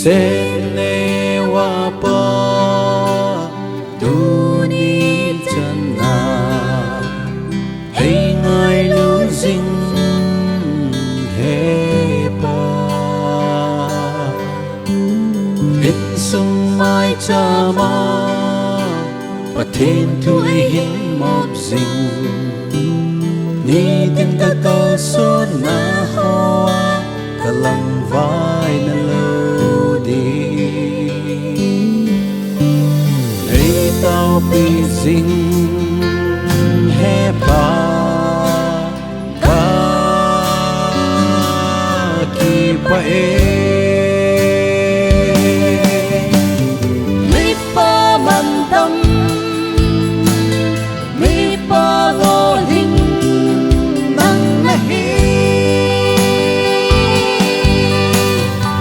Sene wapa Duni chana Hay ngai lu dinh he pa Hit sung mai cha ma Và thiên thu hin mọc dinh Ni tin ta câu số na hoa Cả lăng vai na lâu đi Hey tao bị dinh he pa Ka ki pa Mi pa man tâm Mi pa lo hình nang na hi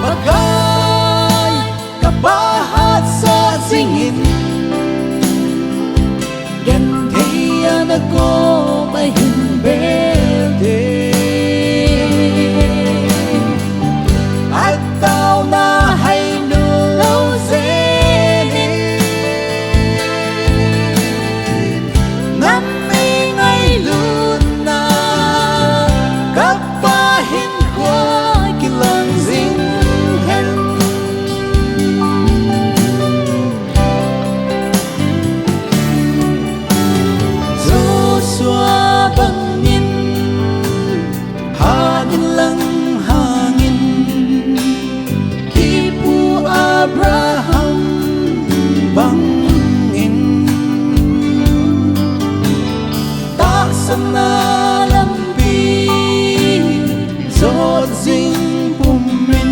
Bagay kabahat sa singin Gan kaya na ko mahimbelde At tao na hay nulaw zenin Nami ngay luna Kapahin ko kilang zinghen Joshua bangin Hangin lang hangin Kipu Abraham bangin Taksan na lampi Zod zing pumin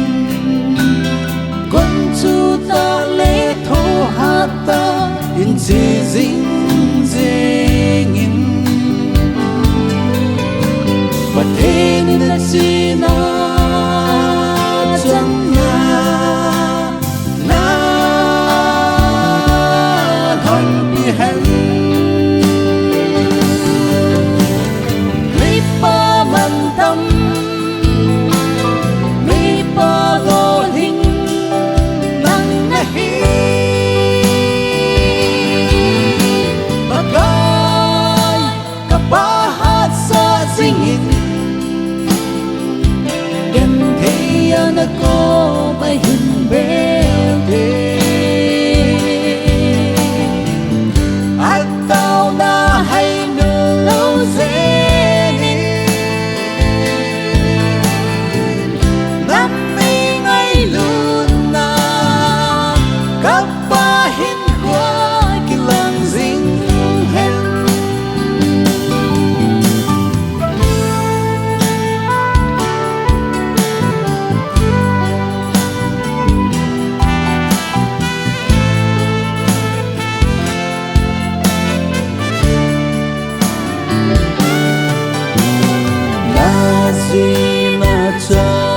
Kung chu ta le tho hata In zing zingin Patingin na sina Jana Na Hanbihan Mi pa man tâm Mi pa lo hình nang na hi Bagay kabahat sa singin Gan kaya na ko mahimbelde At tao na hay nulaw zenin Nami ngay luna Kapahin ko kilang zinghen Na si na cha